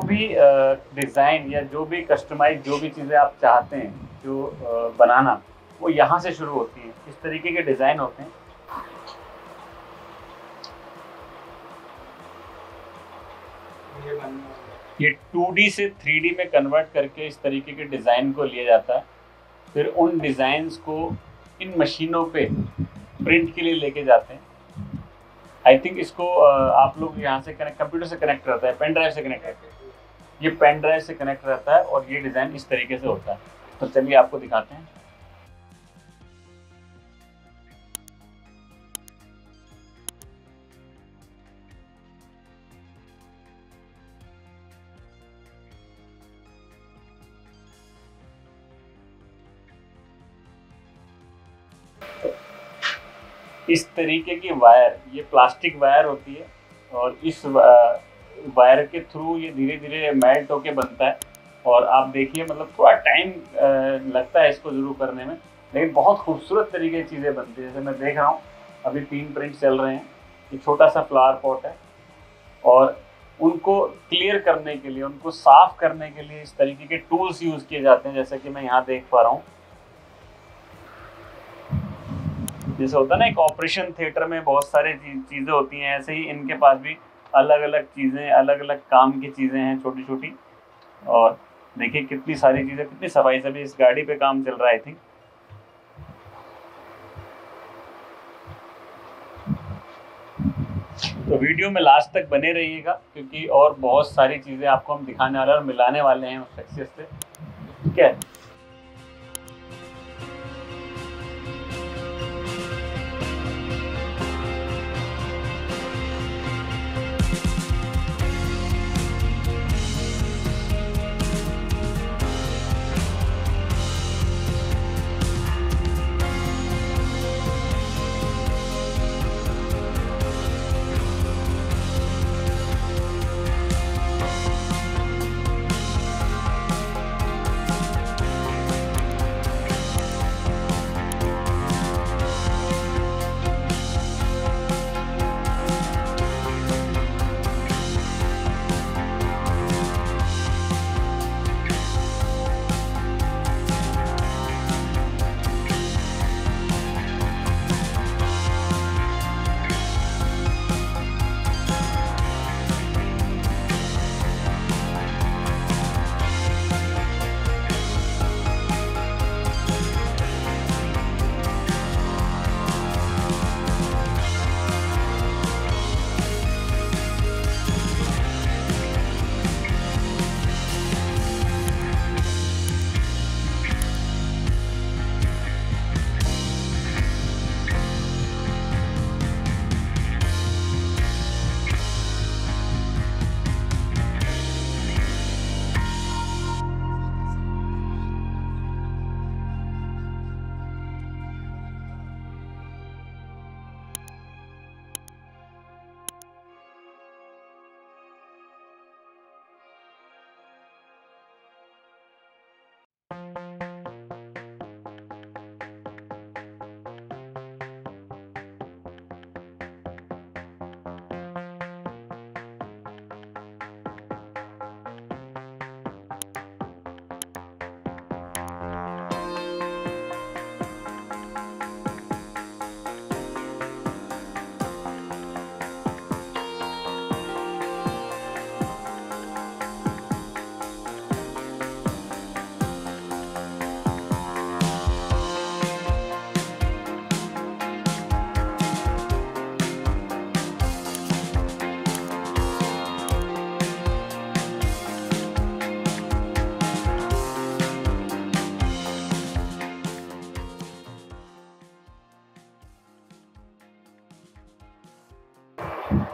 जो भी डिज़ाइन या जो भी कस्टमाइज जो भी चीज़ें आप चाहते हैं जो बनाना, वो यहाँ से शुरू होती है। इस तरीके के डिज़ाइन होते हैं। ये 2D से 3D में कन्वर्ट करके इस तरीके के डिज़ाइन को लिया जाता है। फिर उन डिज़ाइंस को इन मशीनों पे प्रिंट के लिए लेके जाते हैं। आई थिंक इसको आप लोग यहाँ से कंप्यूटर से कनेक्ट रहता है, पेन ड्राइव से कनेक्ट रहता है। ये पेन ड्राइव से कनेक्ट रहता है और ये डिज़ाइन इस तरीके से होता है। तो चलिए आपको दिखाते हैं। इस तरीके की वायर, ये प्लास्टिक वायर होती है और इस वायर के थ्रू ये धीरे धीरे मेल्ट होके बनता है। और आप देखिए मतलब थोड़ा टाइम लगता है इसको ज़रूर करने में, लेकिन बहुत खूबसूरत तरीके की चीज़ें बनती है। जैसे मैं देख रहा हूँ अभी 3 प्रिंट चल रहे हैं। ये छोटा सा फ्लावर पॉट है और उनको क्लियर करने के लिए, उनको साफ करने के लिए इस तरीके के टूल्स यूज़ किए जाते हैं। जैसे कि मैं यहाँ देख पा रहा हूँ, जैसे होता है ना एक ऑपरेशन थिएटर में बहुत सारी चीज़ें होती हैं, ऐसे ही इनके पास भी अलग अलग चीज़ें, अलग अलग काम की चीज़ें हैं छोटी छोटी। और देखिए कितनी सारी चीज़ें, कितनी सफाई से भी इस गाड़ी पे काम चल रहा है। आई थिंक तो वीडियो में लास्ट तक बने रहिएगा, क्योंकि और बहुत सारी चीज़ें आपको हम दिखाने वाले और मिलाने वाले हैं उस सक्सेस से। ठीक है,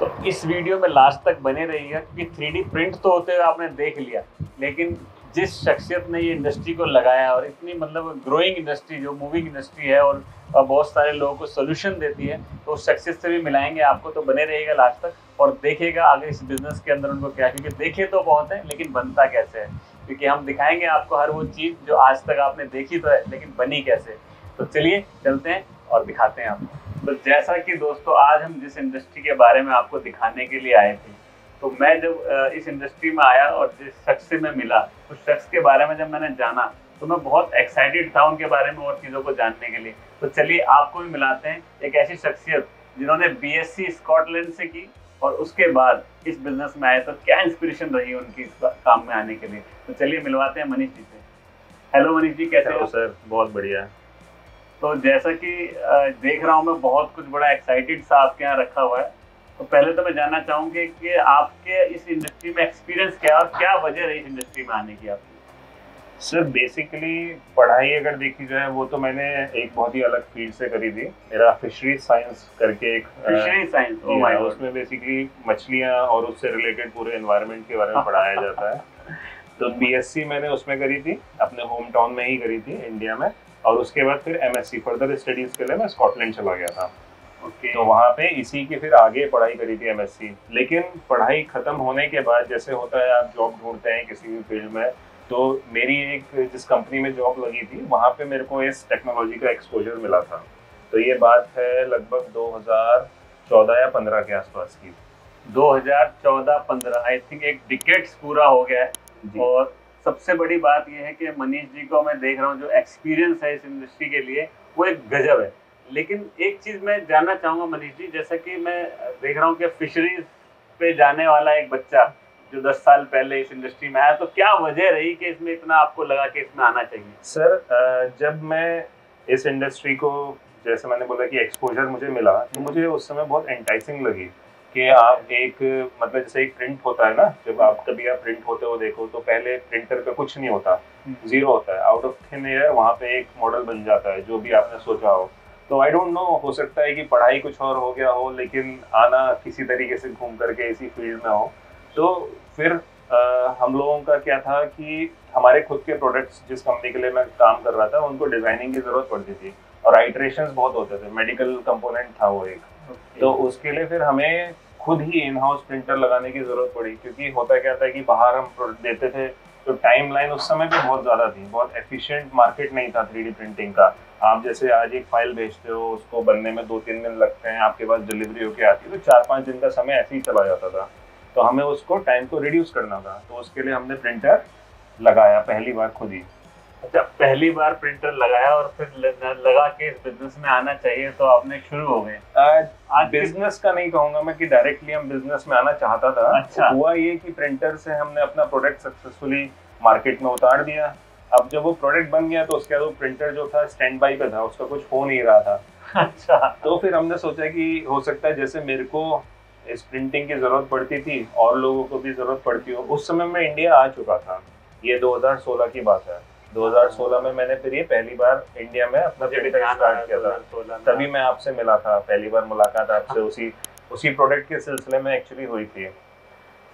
तो इस वीडियो में लास्ट तक बने रहिएगा, क्योंकि 3D प्रिंट तो होते हुए आपने देख लिया, लेकिन जिस शख्सियत ने ये इंडस्ट्री को लगाया और इतनी मतलब ग्रोइंग इंडस्ट्री जो मूविंग इंडस्ट्री है और बहुत सारे लोगों को सोल्यूशन देती है, तो उस शख्सियत से भी मिलाएंगे आपको। तो बने रहिएगा लास्ट तक और देखिएगा आगे इस बिज़नेस के अंदर उनको क्या, क्योंकि देखे तो बहुत है लेकिन बनता कैसे है, क्योंकि हम दिखाएंगे आपको हर वो चीज़ जो आज तक आपने देखी तो है लेकिन बनी कैसे। तो चलिए चलते हैं और दिखाते हैं आपको। तो जैसा कि दोस्तों आज हम जिस इंडस्ट्री के बारे में आपको दिखाने के लिए आए थे तो मैं जब इस इंडस्ट्री में आया और जिस शख्स से मैं मिला, उस शख्स के बारे में जब मैंने जाना तो मैं बहुत एक्साइटेड था उनके बारे में और चीज़ों को जानने के लिए। तो चलिए आपको भी मिलाते हैं एक ऐसी शख्सियत जिन्होंने बीएससी स्कॉटलैंड से की और उसके बाद इस बिजनेस में आए, तो क्या इंस्पिरेशन रही उनकी इस काम में आने के लिए। तो चलिए मिलवाते हैं मनीष जी से। हेलो मनीष जी, कैसे हो सर? बहुत बढ़िया। तो जैसा कि देख रहा हूँ मैं, बहुत कुछ बड़ा एक्साइटेड सा आपके यहाँ रखा हुआ है। तो पहले तो मैं जानना चाहूँगी कि आपके इस इंडस्ट्री में एक्सपीरियंस क्या और क्या वजह रही इस इंडस्ट्री में आने की आपकी। सर बेसिकली पढ़ाई अगर देखी जाए वो तो मैंने एक बहुत ही अलग फील्ड से करी थी। मेरा फिशरी साइंस करके एक fishery science, oh my God, उसमें बेसिकली मछलियाँ और उससे रिलेटेड पूरे एनवायरनमेंट के बारे में पढ़ाया जाता है। तो बीएससी मैंने उसमें करी थी, अपने होम टाउन में ही करी थी इंडिया में। और उसके बाद फिर एमएससी फर्दर स्टडीज के लिए मैं स्कॉटलैंड चला गया था। तो वहाँ पे इसी की फिर आगे पढ़ाई करी थी एमएससी। लेकिन पढ़ाई खत्म होने के बाद जैसे होता है आप जॉब ढूंढते हैं किसी भी फील्ड में, तो मेरी एक जिस कंपनी में जॉब लगी थी वहाँ पे मेरे को इस टेक्नोलॉजी का एक्सपोजर मिला था। तो ये बात है लगभग 2014 या 15 के आसपास की। 2014-15 आई थिंक एक डिकेड्स पूरा हो गया है। और सबसे बड़ी बात यह है कि मनीष जी को मैं देख रहा हूँ, जो एक्सपीरियंस है इस इंडस्ट्री के लिए वो एक गजब है। लेकिन एक चीज़ मैं जानना चाहूँगा मनीष जी, जैसा कि मैं देख रहा हूँ कि फिशरीज पे जाने वाला एक बच्चा जो 10 साल पहले इस इंडस्ट्री में आया, तो क्या वजह रही कि इसमें इतना आपको लगा कि इसमें आना चाहिए। सर जब मैं इस इंडस्ट्री को, जैसे मैंने बोला कि एक्सपोजर मुझे मिला, तो मुझे उस समय बहुत एंटाइसिंग लगी कि आप एक मतलब जैसे एक प्रिंट होता है ना, जब आप कभी आप प्रिंट होते हो देखो तो पहले प्रिंटर पे कुछ नहीं होता, जीरो होता है, आउट ऑफ थिन एयर वहाँ पे एक मॉडल बन जाता है जो भी आपने सोचा हो। तो आई डोंट नो, हो सकता है कि पढ़ाई कुछ और हो गया हो लेकिन आना किसी तरीके से घूम करके इसी फील्ड में हो। तो फिर हम लोगों का क्या था कि हमारे खुद के प्रोडक्ट्स जिस कंपनी के लिए मैं काम कर रहा था उनको डिजाइनिंग की जरूरत पड़ती थी और आइटरेशंस बहुत होते थे, मेडिकल कंपोनेंट था वो एक। तो उसके लिए फिर हमें खुद ही इन हाउस प्रिंटर लगाने की जरूरत पड़ी, क्योंकि होता क्या था कि बाहर हम प्रोडक्ट देते थे तो टाइम लाइन उस समय भी बहुत ज़्यादा थी, बहुत एफिशिएंट मार्केट नहीं था 3D प्रिंटिंग का। आप जैसे आज एक फाइल भेजते हो, उसको बनने में 2-3 दिन लगते हैं, आपके पास डिलीवरी होके आती है तो 4-5 दिन का समय ऐसे ही चला जाता था। तो हमें उसको टाइम को रिड्यूस करना था, तो उसके लिए हमने प्रिंटर लगाया पहली बार खुद ही। अच्छा, पहली बार प्रिंटर लगाया और फिर लगा के इस बिजनेस में आना चाहिए तो आपने शुरू हो गए। आज बिजनेस का नहीं कहूंगा मैं कि डायरेक्टली हम बिजनेस में आना चाहता था। अच्छा। हुआ ये कि प्रिंटर से हमने अपना प्रोडक्ट सक्सेसफुली मार्केट में उतार दिया। अब जब वो प्रोडक्ट बन गया तो उसके बाद वो प्रिंटर जो था स्टैंड बाई पे था, उसका कुछ हो नहीं रहा था। अच्छा। तो फिर हमने सोचा कि हो सकता है जैसे मेरे को इस प्रिंटिंग की जरूरत पड़ती थी और लोगों को भी जरूरत पड़ती हो। उस समय मैं इंडिया आ चुका था, ये 2016 की बात है। 2016 में मैंने फिर ये पहली बार इंडिया में अपना प्रिंटर स्टार्ट किया था, तभी मैं आपसे मिला था, पहली बार मुलाकात आपसे उसी प्रोडक्ट के सिलसिले में एक्चुअली हुई थी।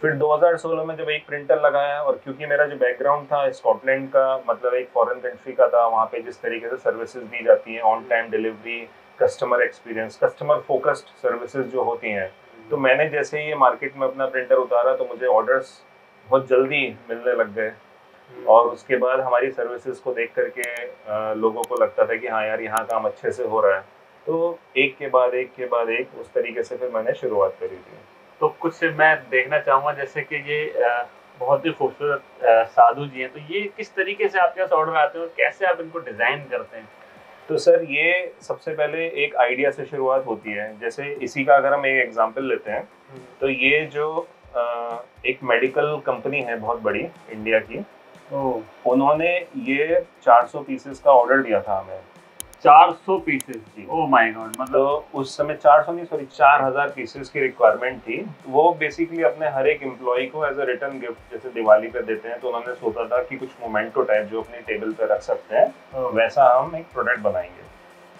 फिर 2016 में जब एक प्रिंटर लगाया, और क्योंकि मेरा जो बैकग्राउंड था स्कॉटलैंड का, मतलब एक फॉरेन कंट्री का था, वहाँ पे जिस तरीके से सर्विसेज दी जाती हैं, on time delivery, customer experience, customer focused services जो होती हैं, तो मैंने जैसे ही ये मार्केट में अपना प्रिंटर उतारा तो मुझे ऑर्डर्स बहुत जल्दी मिलने लग गए। और उसके बाद हमारी सर्विसेज को देख करके लोगों को लगता था कि हाँ यार यहाँ काम अच्छे से हो रहा है। तो एक के बाद एक उस तरीके से फिर मैंने शुरुआत करी थी। तो कुछ मैं देखना चाहूँगा, जैसे कि ये बहुत ही खूबसूरत साधु जी हैं, तो ये किस तरीके से आपके पास ऑर्डर आते हैं और कैसे आप इनको डिज़ाइन करते हैं। तो सर ये सबसे पहले एक आइडिया से शुरुआत होती है। जैसे इसी का अगर हम एक एग्जांपल लेते हैं तो ये जो एक मेडिकल कंपनी है बहुत बड़ी इंडिया की, उन्होंने ये 400 पीसेस का ऑर्डर दिया था हमें। 400 पीसेस जी, ओह माय गॉड। मतलब तो उस समय 400 नहीं, सॉरी 4000 पीसेस की रिक्वायरमेंट थी। वो बेसिकली अपने हर एक एम्प्लॉय को एज अ रिटर्न गिफ्ट जैसे दिवाली पे देते हैं, तो उन्होंने सोचा था कि कुछ मोमेंटो टाइप जो अपनी टेबल पे रख सकते हैं वैसा हम एक प्रोडक्ट बनाएंगे।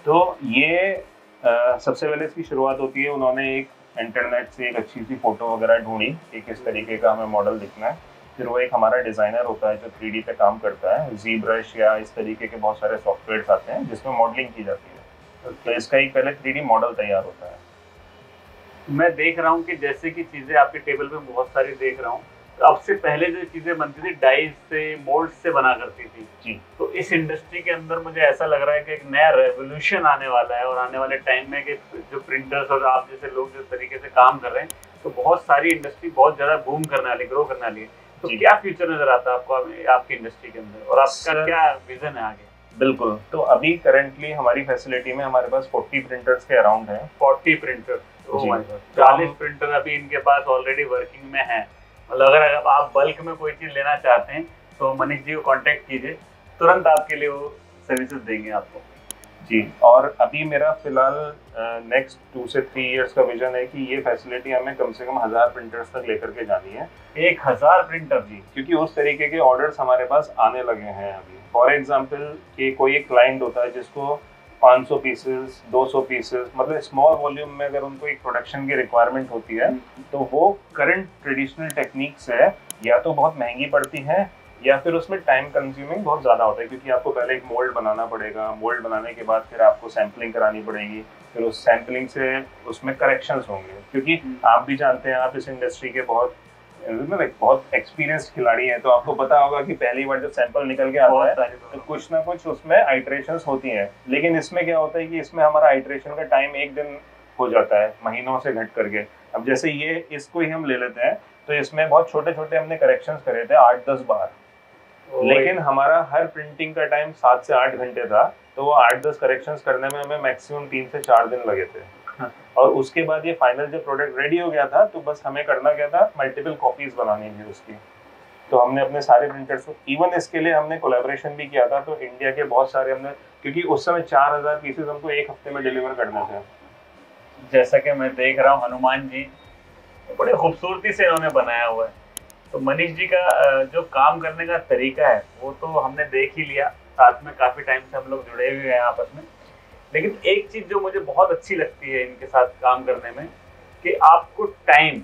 तो ये सबसे पहले इसकी शुरुआत होती है, उन्होंने एक इंटरनेट से एक अच्छी सी फोटो वगैरह ढूंढी कि किस तरीके का हमें मॉडल दिखना है। फिर वो एक हमारा डिज़ाइनर होता है जो 3D पे काम करता है, ZBrush या इस तरीके के बहुत सारे सॉफ्टवेयर्स आते हैं जिसमें मॉडलिंग की जाती है। तो इसका एक पहले 3D मॉडल तैयार होता है। मैं देख रहा हूँ कि जैसे कि चीज़ें आपके टेबल पे बहुत सारी देख रहा हूँ, तो अब से पहले जो चीज़ें बनती थी डाइज से, मोल्ड से बना करती थी जी। तो इस इंडस्ट्री के अंदर मुझे ऐसा लग रहा है कि एक नया रेवोल्यूशन आने वाला है, और आने वाले टाइम में कि जो प्रिंटर्स और आप जैसे लोग जिस तरीके से काम कर रहे हैं, तो बहुत सारी इंडस्ट्री बहुत ज़्यादा बूम करने वाली, ग्रो करने वाली है। तो क्या फ्यूचर नजर आता है आपको आपकी इंडस्ट्री के अंदर, और आपका क्या विजन है आगे? बिल्कुल, तो अभी करंटली हमारी फैसिलिटी में हमारे पास 40 प्रिंटर्स के अराउंड हैं। 40 प्रिंटर, 40 प्रिंटर अभी इनके पास ऑलरेडी वर्किंग में है। मतलब अगर आप बल्क में कोई चीज़ लेना चाहते हैं तो मनीष जी को कांटेक्ट कीजिए, तुरंत आपके लिए वो सर्विसेज देंगे आपको। जी, और अभी मेरा फिलहाल नेक्स्ट 2 से 3 इयर्स का विजन है कि ये फैसिलिटी हमें कम से कम 1000 प्रिंटर्स तक लेकर के जानी है। 1000 प्रिंटर? जी, क्योंकि उस तरीके के ऑर्डर्स हमारे पास आने लगे हैं अभी। फॉर एग्जांपल कि कोई एक क्लाइंट होता है जिसको 500 पीसेस, 200 पीसेस, मतलब स्मॉल वॉल्यूम में अगर उनको एक प्रोडक्शन की रिक्वायरमेंट होती है तो वो करंट ट्रेडिशनल टेक्निक से या तो बहुत महंगी पड़ती है या फिर उसमें टाइम कंज्यूमिंग बहुत ज़्यादा होता है, क्योंकि आपको पहले एक मोल्ड बनाना पड़ेगा, मोल्ड बनाने के बाद फिर आपको सैम्पलिंग करानी पड़ेगी, फिर उस सैम्पलिंग से उसमें करेक्शंस होंगे, क्योंकि आप भी जानते हैं, आप इस इंडस्ट्री के बहुत एक्सपीरियंस्ड खिलाड़ी हैं, तो आपको पता होगा कि पहली बार जब सैंपल निकल के आता है तो कुछ ना कुछ उसमें आइटरेशंस होती हैं। लेकिन इसमें क्या होता है कि इसमें हमारा आइटरेशन का टाइम 1 दिन हो जाता है महीनों से घट करके। अब जैसे ये इसको ही हम ले लेते हैं तो इसमें बहुत छोटे छोटे हमने करेक्शंस करे थे 8-10 बार, लेकिन हमारा हर प्रिंटिंग का टाइम 7 से 8 घंटे था, तो वो 8-10 करेक्शंस करने में हमें मैक्सिमम 3 से 4 दिन लगे थे। और उसके बाद ये फाइनल जब प्रोडक्ट रेडी हो गया था तो बस हमें करना क्या था, मल्टीपल कॉपीज बनानी थी उसकी। तो हमने अपने सारे प्रिंटर्स को, इवन इसके लिए हमने कोलैबोरेशन भी किया था, तो इंडिया के बहुत सारे हमने, क्योंकि उस समय 4000 पीसेस हमको 1 हफ्ते में डिलीवर करने थे। जैसा कि मैं देख रहा हूँ हनुमान जी बड़े खूबसूरती से इन्होंने बनाया हुआ है। तो मनीष जी का जो काम करने का तरीका है वो तो हमने देख ही लिया, साथ में काफ़ी टाइम से हम लोग जुड़े हुए हैं आपस में। लेकिन एक चीज़ जो मुझे बहुत अच्छी लगती है इनके साथ काम करने में, कि आपको टाइम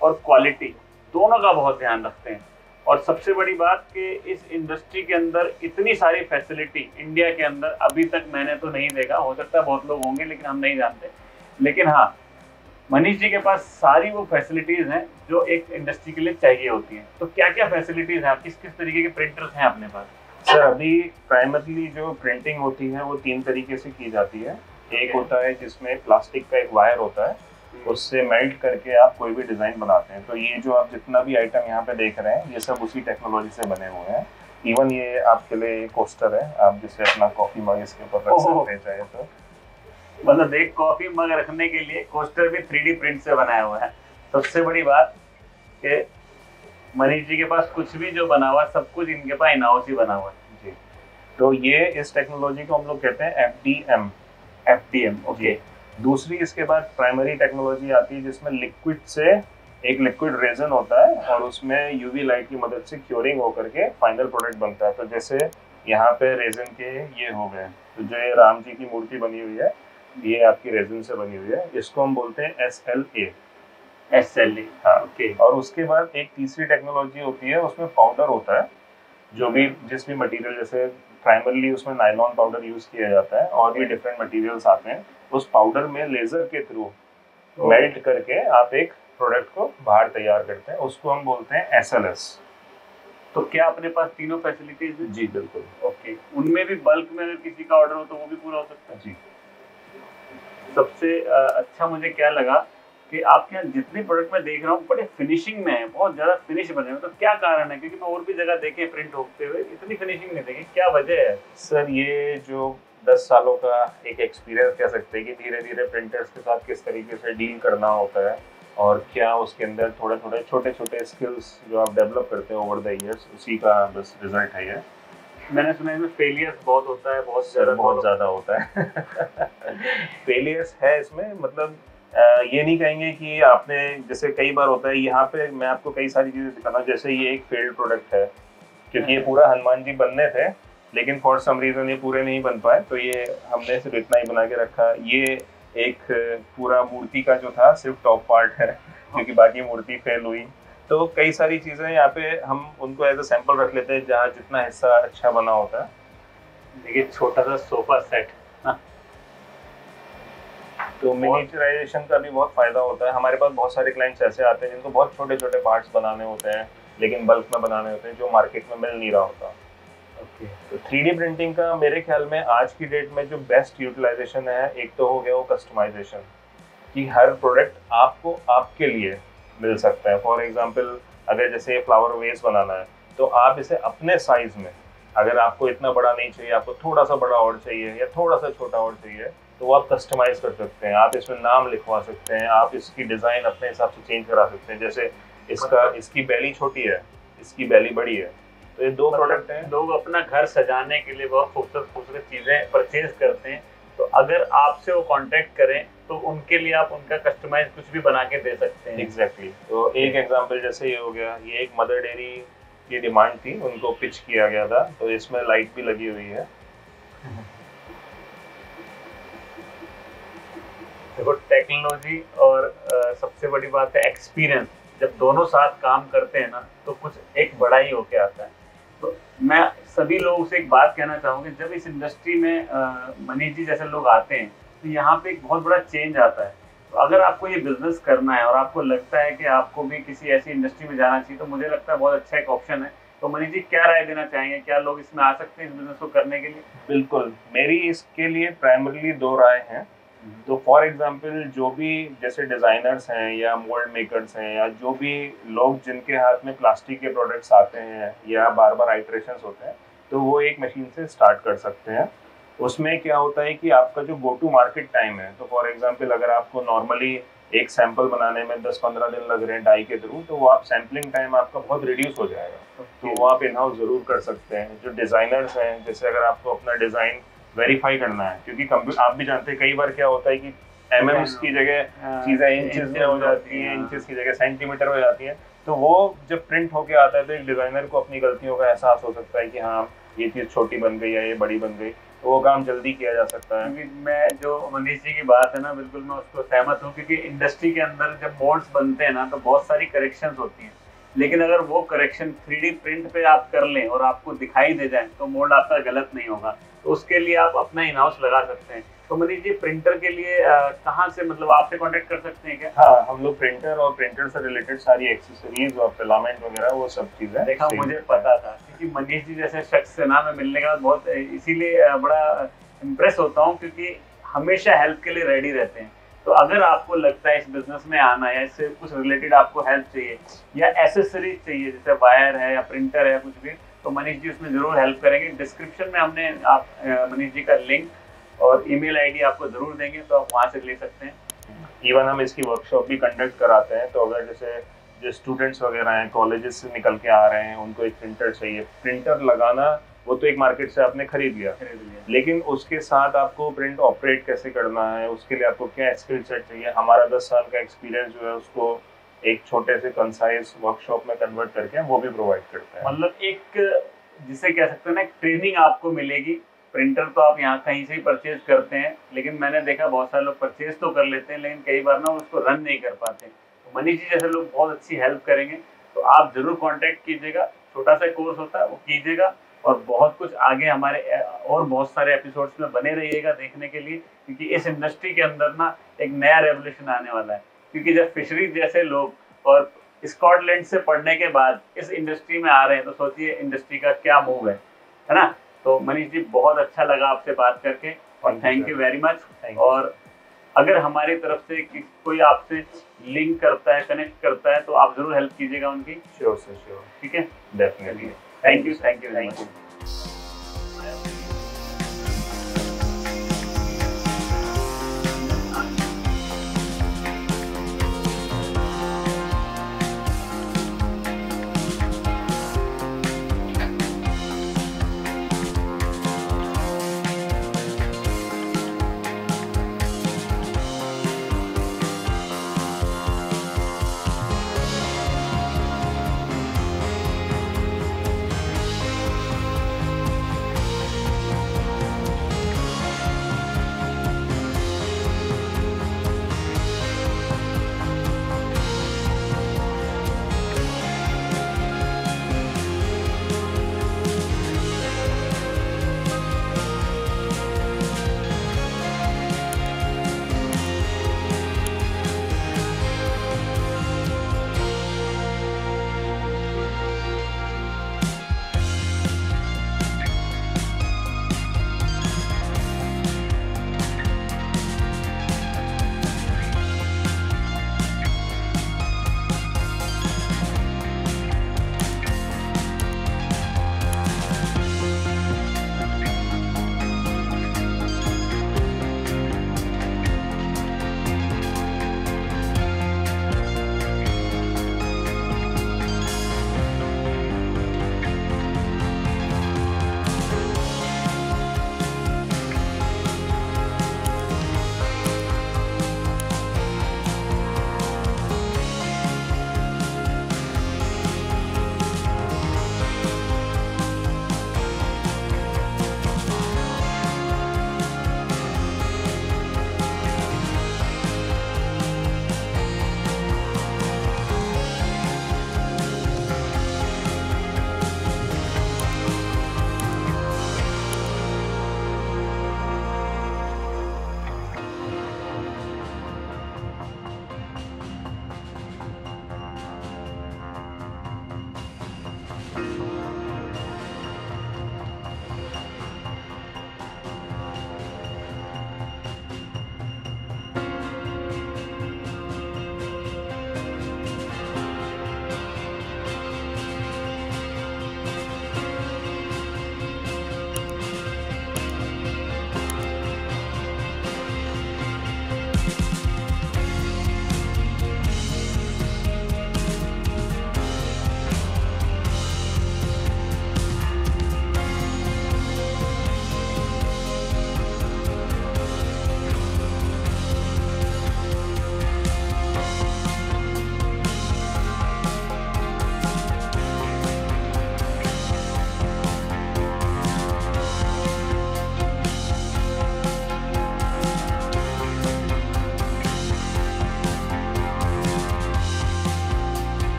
और क्वालिटी दोनों का बहुत ध्यान रखते हैं। और सबसे बड़ी बात कि इस इंडस्ट्री के अंदर इतनी सारी फैसिलिटी इंडिया के अंदर अभी तक मैंने तो नहीं देखा, हो सकता है बहुत लोग होंगे लेकिन हम नहीं जानते। लेकिन हाँ, मनीष जी के पास सारी वो फैसिलिटीज़ हैं जो एक इंडस्ट्री के लिए चाहिए होती हैं। तो क्या क्या फैसिलिटीज़ हैं, किस किस तरीके के प्रिंटर्स हैं अपने पास? सर, अभी प्राइमरली जो प्रिंटिंग होती है वो 3 तरीके से की जाती है। एक होता है जिसमें प्लास्टिक का एक वायर होता है, उससे मेल्ट करके आप कोई भी डिज़ाइन बनाते हैं। तो ये जो आप जितना भी आइटम यहाँ पे देख रहे हैं ये सब उसी टेक्नोलॉजी से बने हुए हैं। इवन ये आपके लिए कोस्टर है, आप जिससे अपना कॉफ़ी मग इसके ऊपर रख सकते हैं चाहे तो। मतलब एक कॉफ़ी मग रखने के लिए कोस्टर भी 3D प्रिंट से बनाया हुआ है। सबसे बड़ी बात कि मनीष जी के पास कुछ भी जो बना हुआ है सब कुछ इनके पास इन हाउस ही बना हुआ है। जी, तो ये इस टेक्नोलॉजी को हम लोग कहते हैं FDM। ओके। दूसरी इसके बाद प्राइमरी टेक्नोलॉजी आती है जिसमें लिक्विड से एक लिक्विड रेजन होता है और उसमें यूवी लाइट की मदद से क्योरिंग होकर के फाइनल प्रोडक्ट बनता है। तो जैसे यहाँ पे रेजन के ये हो गए, तो जो ये राम जी की मूर्ति बनी हुई है ये आपकी रेजन से बनी हुई है, इसको हम बोलते हैं SLA। हाँ, ओके। और उसके बाद एक तीसरी टेक्नोलॉजी होती है, उसमें पाउडर होता है, जो भी जिस भी मटेरियल, जैसे प्राइमरली उसमें नायलॉन पाउडर यूज किया जाता है और भी डिफरेंट मटेरियल्स आते हैं, उस पाउडर में लेजर के थ्रू मेल्ट करके आप एक प्रोडक्ट को बाहर तैयार करते हैं, उसको हम बोलते हैं SLS। तो क्या अपने पास तीनों फैसिलिटीज हैं? जी बिल्कुल। ओके, उनमें भी बल्क में अगर किसी का ऑर्डर हो तो वो भी पूरा हो सकता है? जी। सबसे अच्छा मुझे क्या लगा कि आपके यहाँ जितने प्रोडक्ट मैं देख रहा हूँ बड़े फिनिशिंग में है, बहुत ज़्यादा फिनिश बने हुए। तो क्या कारण है, क्योंकि मैं और भी जगह देखे प्रिंट होते हुए इतनी फिनिशिंग नहीं देखी, क्या वजह है? सर, ये जो 10 सालों का एक एक्सपीरियंस कह सकते हैं कि धीरे धीरे प्रिंटर्स के साथ किस तरीके से डील करना होता है और क्या उसके अंदर थोड़े थोड़े छोटे छोटे स्किल्स जो आप डेवलप करते हैं ओवर द ईयर्स, उसी का बस रिजल्ट है ये। मैंने सुना है इसमें फेलियर्स बहुत होता है, बहुत ज़्यादा होता है। फेलियर्स है इसमें, मतलब ये नहीं कहेंगे कि आपने, जैसे कई बार होता है, यहाँ पे मैं आपको कई सारी चीज़ें दिखाना, जैसे ये एक फेल्ड प्रोडक्ट है, क्योंकि ये पूरा हनुमान जी बनने थे लेकिन फॉर सम रीज़न ये पूरे नहीं बन पाए, तो ये हमने सिर्फ इतना ही बना के रखा। ये एक पूरा मूर्ति का जो था सिर्फ टॉप पार्ट है, क्योंकि बाकी मूर्ति फेल हुई। तो कई सारी चीज़ें यहाँ पे हम उनको एज अ सैंपल रख लेते हैं जहाँ जितना हिस्सा अच्छा बना होता है। देखिए, छोटा सा सोफा सेट, तो मिनिचराइजेशन का भी बहुत फायदा होता है। हमारे पास बहुत सारे क्लाइंट्स ऐसे आते हैं जिनको बहुत छोटे छोटे पार्ट्स बनाने होते हैं लेकिन बल्क में बनाने होते हैं, जो मार्केट में मिल नहीं रहा होता। ओके। तो 3D प्रिंटिंग का मेरे ख्याल में आज की डेट में जो बेस्ट यूटिलाइजेशन है, एक तो हो गया वो कस्टमाइजेशन, कि हर प्रोडक्ट आपको आपके लिए मिल सकता है। फॉर एग्जांपल अगर जैसे फ्लावर वेस बनाना है तो आप इसे अपने साइज में, अगर आपको इतना बड़ा नहीं चाहिए, आपको थोड़ा सा बड़ा और चाहिए या थोड़ा सा छोटा और चाहिए, तो वो आप कस्टमाइज कर सकते हैं। आप इसमें नाम लिखवा सकते हैं, आप इसकी डिज़ाइन अपने हिसाब से चेंज करा सकते हैं। जैसे इसकी बैली छोटी है, इसकी बैली बड़ी है, तो ये दो प्रोडक्ट हैं। लोग अपना घर सजाने के लिए बहुत खूबसूरत खूबसूरत चीज़ें परचेज करते हैं, तो अगर आपसे वो कांटेक्ट करें तो उनके लिए आप उनका कस्टमाइज कुछ भी बना के दे सकते हैं। एग्जैक्टली। तो एक एग्जांपल जैसे ये हो गया, ये एक मदर डेयरी की डिमांड थी, उनको पिच किया गया था, तो इसमें लाइट भी लगी हुई है। देखो टेक्नोलॉजी और सबसे बड़ी बात है एक्सपीरियंस, जब दोनों साथ काम करते हैं ना तो कुछ एक बड़ा ही होके आता है। तो मैं सभी लोगों से एक बात कहना चाहूँगी, जब इस इंडस्ट्री में मनीष जी जैसे लोग आते हैं तो यहाँ पे एक बहुत बड़ा चेंज आता है। तो अगर आपको ये बिजनेस करना है और आपको लगता है कि आपको भी किसी ऐसी इंडस्ट्री में जाना चाहिए, तो मुझे लगता है बहुत अच्छा एक ऑप्शन है। तो मनीष जी क्या राय देना चाहेंगे, क्या लोग इसमें आ सकते हैं इस बिजनेस को करने के लिए? बिल्कुल, मेरी इसके लिए प्राइमरीली दो राय हैं। तो फॉर एग्जांपल जो भी जैसे डिज़ाइनर्स हैं या मोल्ड मेकर्स हैं या जो भी लोग जिनके हाथ में प्लास्टिक के प्रोडक्ट्स आते हैं या बार बार आइट्रेशंस होते हैं, तो वो एक मशीन से स्टार्ट कर सकते हैं। उसमें क्या होता है कि आपका जो गो टू मार्केट टाइम है, तो फॉर एग्जांपल अगर आपको नॉर्मली एक सैंपल बनाने में 10-15 दिन लग रहे हैं डाई के थ्रू, तो वो आप सैम्पलिंग टाइम आपका बहुत रिड्यूस हो जाएगा। तो वो आप इन हाउस ज़रूर कर सकते हैं। जो डिज़ाइनर्स हैं, जैसे अगर आपको अपना डिज़ाइन वेरीफाई करना है, क्योंकि कंप्यूटर आप भी जानते हैं कई बार क्या होता है कि एमएम्स की जगह चीज़ें इंचेस में हो जाती हैं, इंचेस की जगह सेंटीमीटर हो जाती हैं। तो वो जब प्रिंट होके आता है तो एक डिज़ाइनर को अपनी गलतियों का एहसास हो सकता है कि हाँ ये चीज़ छोटी बन गई या ये बड़ी बन गई, तो वो काम जल्दी किया जा सकता है। क्योंकि मैं जो मनीष जी की बात है ना, बिल्कुल मैं उसको सहमत हूँ, क्योंकि इंडस्ट्री के अंदर जब मोल्ड्स बनते हैं ना तो बहुत सारी करेक्शंस होती हैं, लेकिन अगर वो करेक्शन 3D प्रिंट पे आप कर लें और आपको दिखाई दे जाए तो मोल्ड आपका गलत नहीं होगा। तो उसके लिए आप अपना इन हाउस लगा सकते हैं। तो मनीष जी प्रिंटर के लिए कहाँ से, मतलब आपसे कांटेक्ट कर सकते हैं क्या? हाँ, हम लोग प्रिंटर और प्रिंटर से रिलेटेड सारी एक्सेसरीज और फिलामेंट वगैरह वो सब चीज़ें। देखा, मुझे पता था, क्योंकि मनीष जी जैसे शख्स से ना मैं मिलने के बाद बहुत इसीलिए बड़ा इम्प्रेस होता हूँ, क्योंकि हमेशा हेल्प के लिए रेडी रहते हैं। तो अगर आपको लगता है इस बिजनेस में आना है, इससे कुछ रिलेटेड आपको हेल्प चाहिए या एसेसरीज चाहिए, जैसे वायर है या प्रिंटर है या कुछ भी, तो मनीष जी उसमें जरूर हेल्प करेंगे। डिस्क्रिप्शन में हमने आप मनीष जी का लिंक और ईमेल आईडी आपको जरूर देंगे, तो आप वहाँ से ले सकते हैं। इवन हम इसकी वर्कशॉप भी कंडक्ट कराते हैं। तो अगर जैसे जो स्टूडेंट्स वगैरह हैं, कॉलेजेस से निकल के आ रहे हैं, उनको एक प्रिंटर चाहिए, प्रिंटर लगाना वो तो एक मार्केट से आपने खरीद लिया, लेकिन उसके साथ आपको प्रिंट ऑपरेट कैसे करना है, उसके लिए आपको क्या स्किल सेट चाहिए, हमारा 10 साल का एक्सपीरियंस जो है उसको एक छोटे से कंसाइज वर्कशॉप में कन्वर्ट करके वो भी प्रोवाइड करते हैं। मतलब एक जिसे कह सकते हैं ना, ट्रेनिंग आपको मिलेगी। प्रिंटर तो आप यहाँ कहीं से ही परचेज करते हैं, लेकिन मैंने देखा बहुत सारे लोग परचेज तो कर लेते हैं, लेकिन कई बार ना उसको रन नहीं कर पाते। तो मनीष जी जैसे लोग बहुत अच्छी हेल्प करेंगे, तो आप जरूर कांटेक्ट कीजिएगा। छोटा सा कोर्स होता है वो कीजिएगा, और बहुत कुछ आगे हमारे और बहुत सारे एपिसोड्स में बने रहिएगा देखने के लिए, क्योंकि इस इंडस्ट्री के अंदर ना एक नया रेवोल्यूशन आने वाला है। क्योंकि जब फिशरीज जैसे लोग और स्कॉटलैंड से पढ़ने के बाद इस इंडस्ट्री में आ रहे हैं, तो सोचिए इंडस्ट्री का क्या मूव है ना। तो मनीष जी बहुत अच्छा लगा आपसे बात करके, और थैंक यू वेरी मच। और अगर हमारी तरफ से कोई आपसे लिंक करता है, कनेक्ट करता है, तो आप जरूर हेल्प कीजिएगा उनकी। श्योर सर, श्योर, ठीक है, definitely. Thank you very much.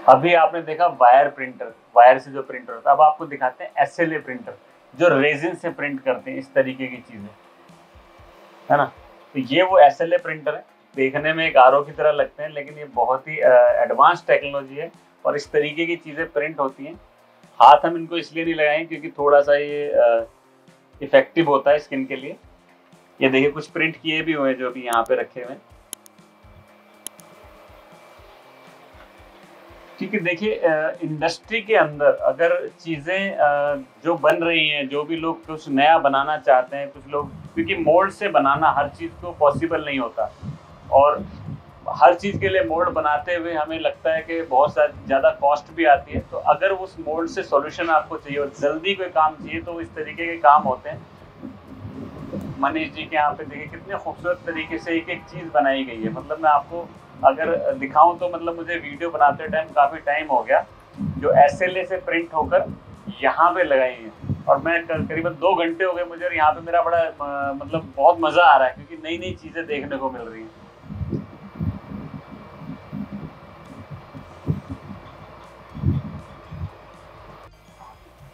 अभी आपने देखा वायर प्रिंटर, वायर से जो प्रिंटर होता है, अब आपको दिखाते हैं SLA प्रिंटर जो रेजिन से प्रिंट करते हैं इस तरीके की चीजें, है ना। तो ये वो SLA प्रिंटर है, देखने में एक RO की तरह लगते हैं, लेकिन ये बहुत ही एडवांस टेक्नोलॉजी है और इस तरीके की चीजें प्रिंट होती हैं। हाथ हम इनको इसलिए नहीं लगाएं क्योंकि थोड़ा सा ये इफेक्टिव होता है स्किन के लिए। ये देखिए कुछ प्रिंट किए भी हुए हैं जो अभी यहाँ पे रखे हुए हैं, क्योंकि देखिए इंडस्ट्री के अंदर अगर चीज़ें जो बन रही हैं, जो भी लोग कुछ नया बनाना चाहते हैं, कुछ लोग, क्योंकि मोल्ड से बनाना हर चीज़ को पॉसिबल नहीं होता, और हर चीज़ के लिए मोल्ड बनाते हुए हमें लगता है कि बहुत ज़्यादा कॉस्ट भी आती है। तो अगर उस मोल्ड से सॉल्यूशन आपको चाहिए और जल्दी कोई काम चाहिए तो इस तरीके के काम होते हैं। मनीष जी के यहाँ पे देखिए कितने खूबसूरत तरीके से एक एक चीज़ बनाई गई है। मतलब मैं आपको अगर दिखाऊं तो मतलब मुझे वीडियो बनाते टाइम काफ़ी टाइम हो गया, जो SLA से प्रिंट होकर यहाँ पे लगाई है, और मैं करीबन 2 घंटे हो गए मुझे, और यहाँ पे मेरा बड़ा मतलब बहुत मज़ा आ रहा है क्योंकि नई नई चीज़ें देखने को मिल रही हैं।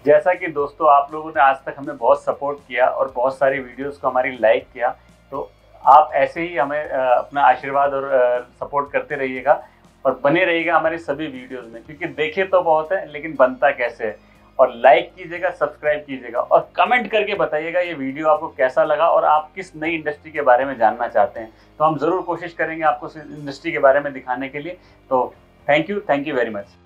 जैसा कि दोस्तों आप लोगों ने आज तक हमें बहुत सपोर्ट किया और बहुत सारी वीडियोस को हमारी लाइक किया, तो आप ऐसे ही हमें अपना आशीर्वाद और सपोर्ट करते रहिएगा और बने रहिएगा हमारे सभी वीडियोस में, क्योंकि देखे तो बहुत है लेकिन बनता कैसे है। और लाइक कीजिएगा, सब्सक्राइब कीजिएगा और कमेंट करके बताइएगा ये वीडियो आपको कैसा लगा और आप किस नई इंडस्ट्री के बारे में जानना चाहते हैं। तो हम ज़रूर कोशिश करेंगे आपको इस इंडस्ट्री के बारे में दिखाने के लिए। तो थैंक यू वेरी मच।